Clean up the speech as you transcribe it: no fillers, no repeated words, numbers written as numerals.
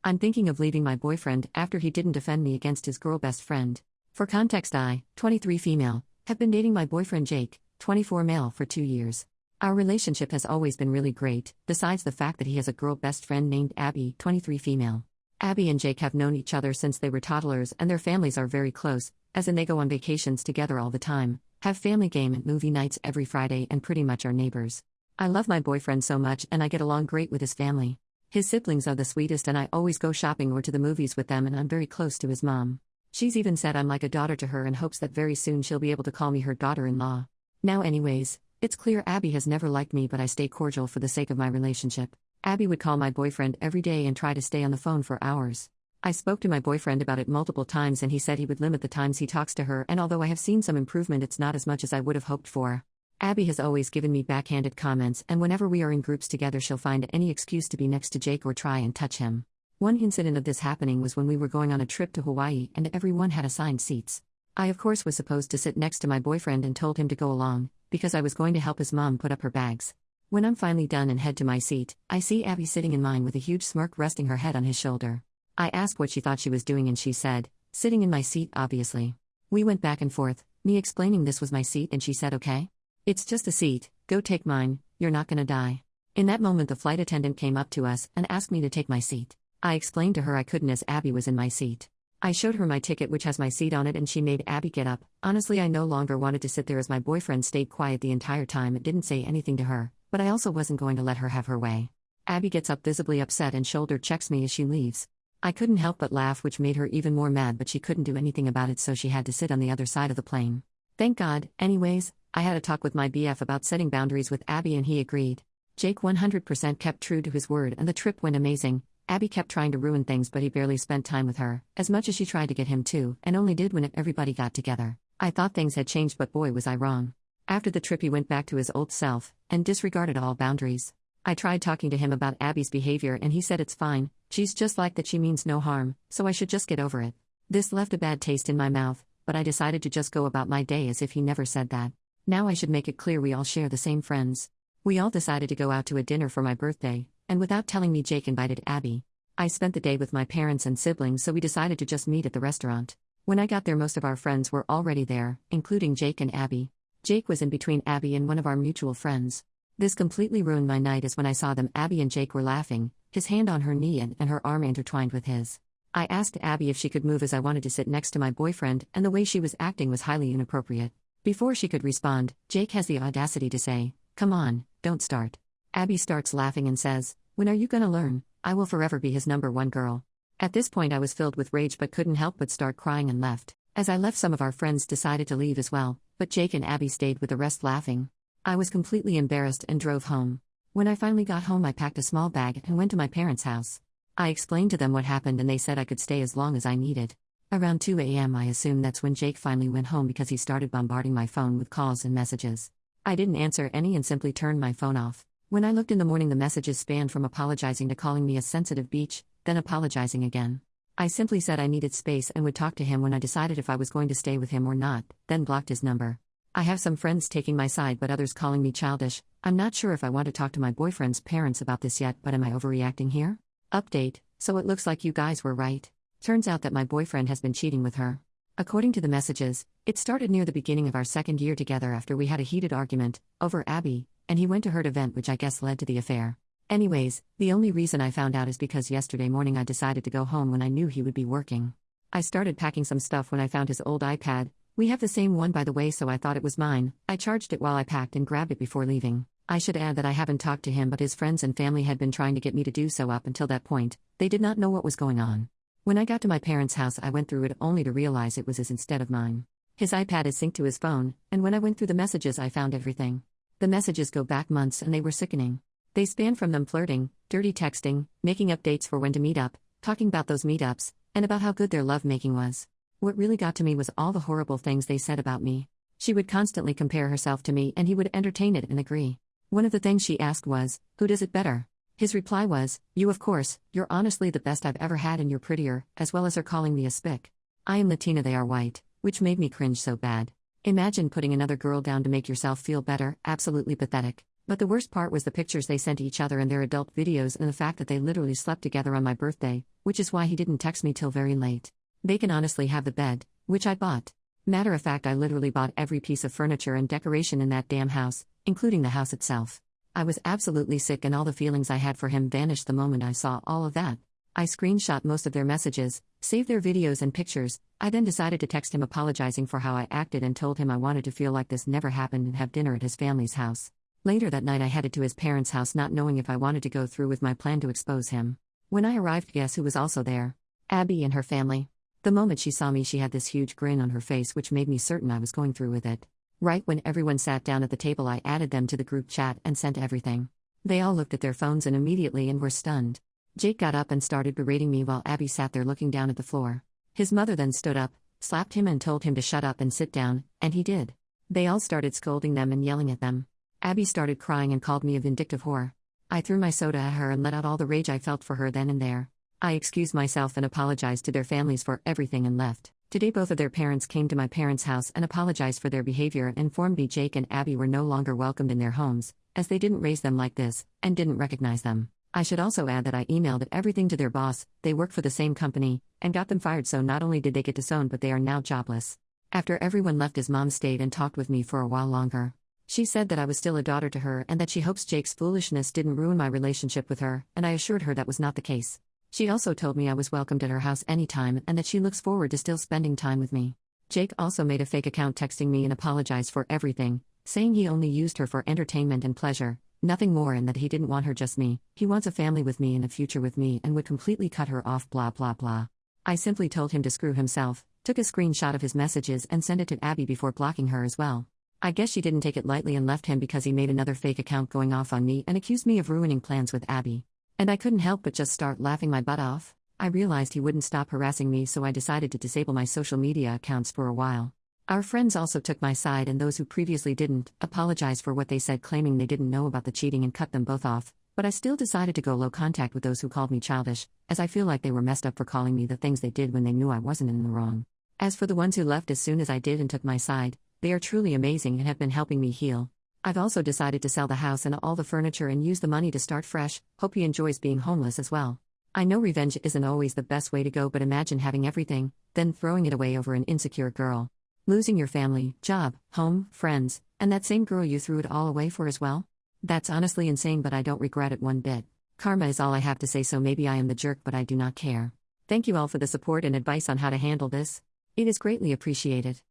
I'm thinking of leaving my boyfriend after he didn't defend me against his girl best friend. For context, I, 23 female, have been dating my boyfriend Jake, 24 male, for 2 years. Our relationship has always been really great, besides the fact that he has a girl best friend named Abby, 23 female. Abby and Jake have known each other since they were toddlers and their families are very close, as in they go on vacations together all the time, have family game and movie nights every Friday and pretty much are neighbors. I love my boyfriend so much and I get along great with his family. His siblings are the sweetest and I always go shopping or to the movies with them and I'm very close to his mom. She's even said I'm like a daughter to her and hopes that very soon she'll be able to call me her daughter-in-law. Now anyways, it's clear Abby has never liked me but I stay cordial for the sake of my relationship. Abby would call my boyfriend every day and try to stay on the phone for hours. I spoke to my boyfriend about it multiple times and he said he would limit the times he talks to her, and although I have seen some improvement, it's not as much as I would have hoped for. Abby has always given me backhanded comments, and whenever we are in groups together she'll find any excuse to be next to Jake or try and touch him. One incident of this happening was when we were going on a trip to Hawaii and everyone had assigned seats. I of course was supposed to sit next to my boyfriend and told him to go along, because I was going to help his mom put up her bags. When I'm finally done and head to my seat, I see Abby sitting in mine with a huge smirk resting her head on his shoulder. I asked what she thought she was doing and she said, "Sitting in my seat, obviously." We went back and forth, me explaining this was my seat and she said, "Okay. It's just a seat, go take mine, you're not gonna die." In that moment the flight attendant came up to us and asked me to take my seat. I explained to her I couldn't as Abby was in my seat. I showed her my ticket which has my seat on it and she made Abby get up. Honestly, I no longer wanted to sit there as my boyfriend stayed quiet the entire time and didn't say anything to her, but I also wasn't going to let her have her way. Abby gets up visibly upset and shoulder checks me as she leaves. I couldn't help but laugh, which made her even more mad, but she couldn't do anything about it so she had to sit on the other side of the plane. Thank God. Anyways, I had a talk with my BF about setting boundaries with Abby and he agreed. Jake 100% kept true to his word and the trip went amazing. Abby kept trying to ruin things but he barely spent time with her, as much as she tried to get him to, and only did when everybody got together. I thought things had changed but boy was I wrong. After the trip he went back to his old self, and disregarded all boundaries. I tried talking to him about Abby's behavior and he said it's fine, she's just like that, she means no harm, so I should just get over it. This left a bad taste in my mouth, but I decided to just go about my day as if he never said that. Now I should make it clear we all share the same friends. We all decided to go out to a dinner for my birthday, and without telling me Jake invited Abby. I spent the day with my parents and siblings so we decided to just meet at the restaurant. When I got there most of our friends were already there, including Jake and Abby. Jake was in between Abby and one of our mutual friends. This completely ruined my night as when I saw them Abby and Jake were laughing, his hand on her knee and her arm intertwined with his. I asked Abby if she could move as I wanted to sit next to my boyfriend and the way she was acting was highly inappropriate. Before she could respond, Jake has the audacity to say, "Come on, don't start." Abby starts laughing and says, "When are you gonna learn? I will forever be his #1 girl." At this point I was filled with rage but couldn't help but start crying and left. As I left some of our friends decided to leave as well, but Jake and Abby stayed with the rest laughing. I was completely embarrassed and drove home. When I finally got home I packed a small bag and went to my parents' house. I explained to them what happened and they said I could stay as long as I needed. Around 2 a.m. I assume that's when Jake finally went home because he started bombarding my phone with calls and messages. I didn't answer any and simply turned my phone off. When I looked in the morning the messages spanned from apologizing to calling me a sensitive beach, then apologizing again. I simply said I needed space and would talk to him when I decided if I was going to stay with him or not, then blocked his number. I have some friends taking my side but others calling me childish. I'm not sure if I want to talk to my boyfriend's parents about this yet, but am I overreacting here? Update, so it looks like you guys were right. Turns out that my boyfriend has been cheating with her. According to the messages, it started near the beginning of our second year together after we had a heated argument over Abby, and he went to her event which I guess led to the affair. Anyways, the only reason I found out is because yesterday morning I decided to go home when I knew he would be working. I started packing some stuff when I found his old iPad. We have the same one by the way, so I thought it was mine. I charged it while I packed and grabbed it before leaving. I should add that I haven't talked to him but his friends and family had been trying to get me to do so up until that point. They did not know what was going on. When I got to my parents' house I went through it only to realize it was his instead of mine. His iPad is synced to his phone, and when I went through the messages I found everything. The messages go back months and they were sickening. They span from them flirting, dirty texting, making up dates for when to meet up, talking about those meetups, and about how good their lovemaking was. What really got to me was all the horrible things they said about me. She would constantly compare herself to me and he would entertain it and agree. One of the things she asked was, "Who does it better?" His reply was, "You of course, you're honestly the best I've ever had and you're prettier," as well as her calling me a spick. I am Latina, they are white, which made me cringe so bad. Imagine putting another girl down to make yourself feel better, absolutely pathetic. But the worst part was the pictures they sent each other and their adult videos and the fact that they literally slept together on my birthday, which is why he didn't text me till very late. They can honestly have the bed, which I bought. Matter of fact, I literally bought every piece of furniture and decoration in that damn house, including the house itself. I was absolutely sick and all the feelings I had for him vanished the moment I saw all of that. I screenshot most of their messages, saved their videos and pictures. I then decided to text him apologizing for how I acted and told him I wanted to feel like this never happened and have dinner at his family's house. Later that night I headed to his parents' house not knowing if I wanted to go through with my plan to expose him. When I arrived, guess who was also there? Abby and her family. The moment she saw me, she had this huge grin on her face, which made me certain I was going through with it. Right when everyone sat down at the table, I added them to the group chat and sent everything. They all looked at their phones and immediately were stunned. Jake got up and started berating me while Abby sat there looking down at the floor. His mother then stood up, slapped him and told him to shut up and sit down, and he did. They all started scolding them and yelling at them. Abby started crying and called me a vindictive whore. I threw my soda at her and let out all the rage I felt for her then and there. I excused myself and apologized to their families for everything and left. Today both of their parents came to my parents' house and apologized for their behavior and informed me Jake and Abby were no longer welcomed in their homes, as they didn't raise them like this, and didn't recognize them. I should also add that I emailed everything to their boss. They work for the same company, and got them fired, so not only did they get disowned but they are now jobless. After everyone left, his mom stayed and talked with me for a while longer. She said that I was still a daughter to her and that she hopes Jake's foolishness didn't ruin my relationship with her, and I assured her that was not the case. She also told me I was welcomed at her house anytime and that she looks forward to still spending time with me. Jake also made a fake account texting me and apologized for everything, saying he only used her for entertainment and pleasure, nothing more, and that he didn't want her, just me. He wants a family with me and a future with me and would completely cut her off, blah blah blah. I simply told him to screw himself, took a screenshot of his messages and sent it to Abby before blocking her as well. I guess she didn't take it lightly and left him because he made another fake account going off on me and accused me of ruining plans with Abby. And I couldn't help but just start laughing my butt off. I realized he wouldn't stop harassing me, so I decided to disable my social media accounts for a while. Our friends also took my side, and those who previously didn't apologized for what they said, claiming they didn't know about the cheating and cut them both off. But I still decided to go low contact with those who called me childish, as I feel like they were messed up for calling me the things they did when they knew I wasn't in the wrong. As for the ones who left as soon as I did and took my side, they are truly amazing and have been helping me heal. I've also decided to sell the house and all the furniture and use the money to start fresh. Hope he enjoys being homeless as well. I know revenge isn't always the best way to go, but imagine having everything, then throwing it away over an insecure girl. Losing your family, job, home, friends, and that same girl you threw it all away for as well? That's honestly insane, but I don't regret it one bit. Karma is all I have to say, so maybe I am the jerk, but I do not care. Thank you all for the support and advice on how to handle this. It is greatly appreciated.